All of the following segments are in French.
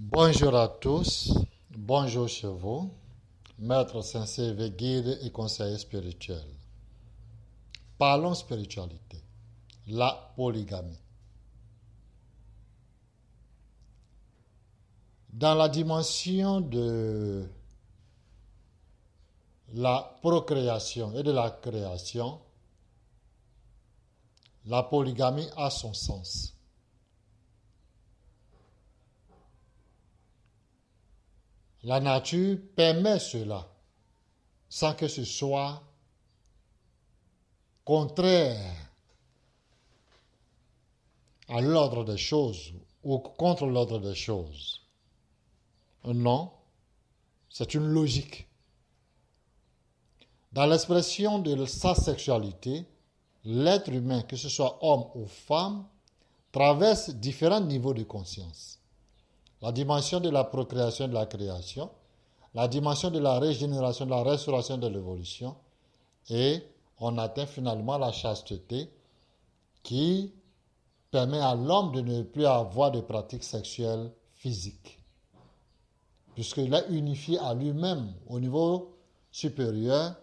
Bonjour à tous, bonjour chez vous, maître Saint-Sévé, guide et conseiller spirituel. Parlons spiritualité, la polygamie. Dans la dimension de la procréation et de la création, la polygamie a son sens. La nature permet cela sans que ce soit contraire à l'ordre des choses ou contre l'ordre des choses. Non, c'est une logique. Dans l'expression de sa sexualité, l'être humain, que ce soit homme ou femme, traverse différents niveaux de conscience. La dimension de la procréation et de la création, la dimension de la régénération, de la restauration, de l'évolution, et on atteint finalement la chasteté qui permet à l'homme de ne plus avoir de pratiques sexuelles physiques, puisqu'il est unifié à lui-même au niveau supérieur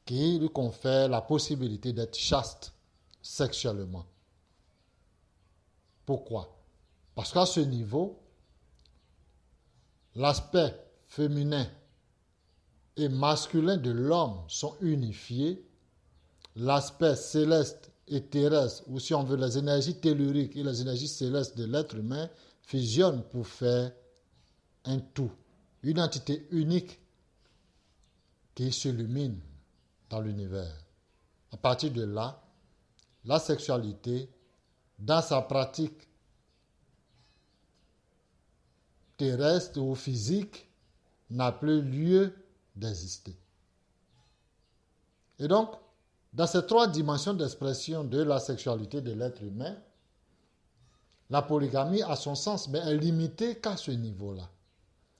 qui lui confère la possibilité d'être chaste sexuellement. Pourquoi? Parce qu'à ce niveau, l'aspect féminin et masculin de l'homme sont unifiés, l'aspect céleste et terrestre, ou si on veut les énergies telluriques et les énergies célestes de l'être humain, fusionnent pour faire un tout, une entité unique qui s'illumine dans l'univers. À partir de là, la sexualité, dans sa pratique terrestre ou physique, n'a plus lieu d'exister. Et donc, dans ces trois dimensions d'expression de la sexualité de l'être humain, la polygamie a son sens, mais est limitée qu'à ce niveau-là.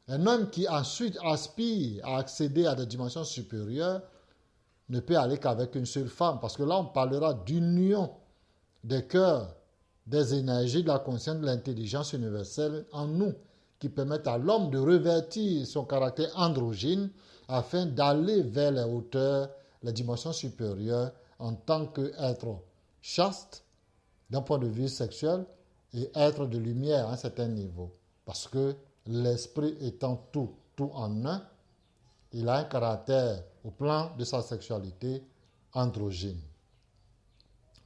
Un homme qui ensuite aspire à accéder à des dimensions supérieures ne peut aller qu'avec une seule femme, parce que là, on parlera d'union des cœurs, des énergies, de la conscience, de l'intelligence universelle en nous, qui permettent à l'homme de revertir son caractère androgyne afin d'aller vers les hauteurs, les dimensions supérieures en tant qu'être chaste d'un point de vue sexuel et être de lumière à un certain niveau. Parce que l'esprit étant tout en un, il a un caractère au plan de sa sexualité androgyne.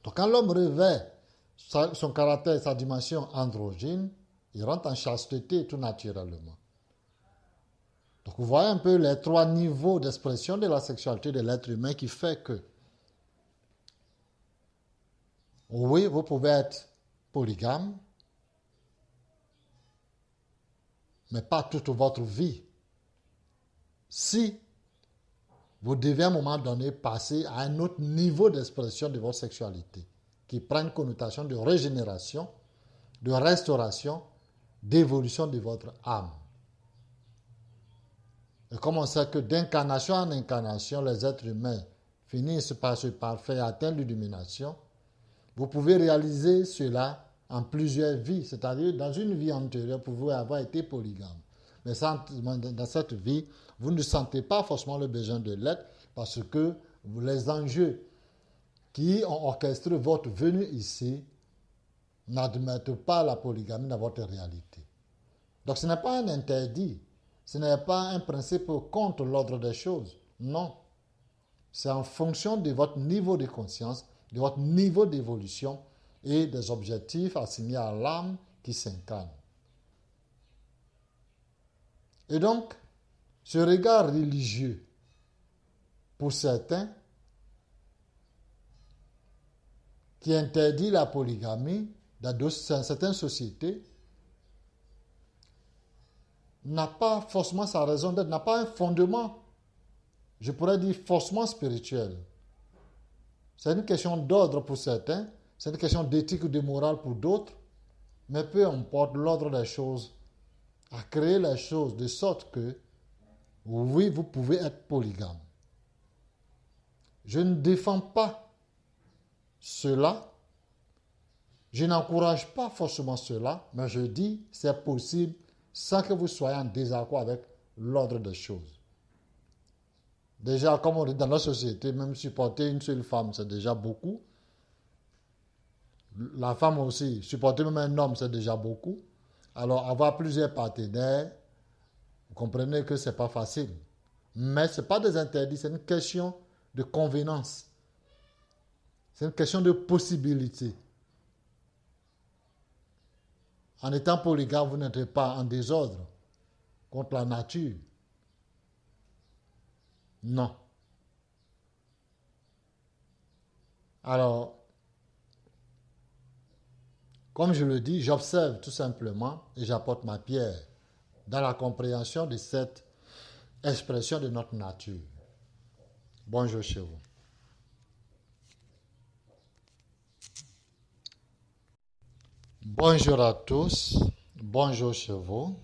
Donc quand l'homme revêt son caractère, sa dimension androgyne, il rentre en chasteté tout naturellement. Donc vous voyez un peu les trois niveaux d'expression de la sexualité de l'être humain qui fait que, oui, vous pouvez être polygame, mais pas toute votre vie. Si vous devez à un moment donné passer à un autre niveau d'expression de votre sexualité, qui prend une connotation de régénération, de restauration, d'évolution de votre âme. Et comme on sait que d'incarnation en incarnation, les êtres humains finissent par se parfaire et atteindre l'illumination, vous pouvez réaliser cela en plusieurs vies, c'est-à-dire dans une vie antérieure, vous pouvez avoir été polygame. Mais dans cette vie, vous ne sentez pas forcément le besoin de l'être parce que les enjeux qui ont orchestré votre venue ici n'admettent pas la polygamie dans votre réalité. Donc ce n'est pas un interdit, ce n'est pas un principe contre l'ordre des choses, non. C'est en fonction de votre niveau de conscience, de votre niveau d'évolution et des objectifs assignés à l'âme qui s'incarne. Et donc, ce regard religieux, pour certains, qui interdit la polygamie dans certaines sociétés, n'a pas forcément sa raison d'être, n'a pas un fondement, je pourrais dire forcément spirituel. C'est une question d'ordre pour certains, c'est une question d'éthique ou de morale pour d'autres, mais peu importe, l'ordre des choses a créé les choses de sorte que, oui, vous pouvez être polygame. Je ne défends pas cela, je n'encourage pas forcément cela, mais je dis c'est possible sans que vous soyez en désaccord avec l'ordre des choses. Déjà, comme on dit dans notre société, même supporter une seule femme, c'est déjà beaucoup. La femme aussi, supporter même un homme, c'est déjà beaucoup. Alors, avoir plusieurs partenaires, vous comprenez que ce n'est pas facile. Mais ce n'est pas des interdits, c'est une question de convenance. C'est une question de possibilité. En étant polygame, vous n'êtes pas en désordre contre la nature. Non. Alors, comme je le dis, j'observe tout simplement et j'apporte ma pierre dans la compréhension de cette expression de notre nature. Bonjour chez vous. Bonjour à tous. Bonjour chez vous.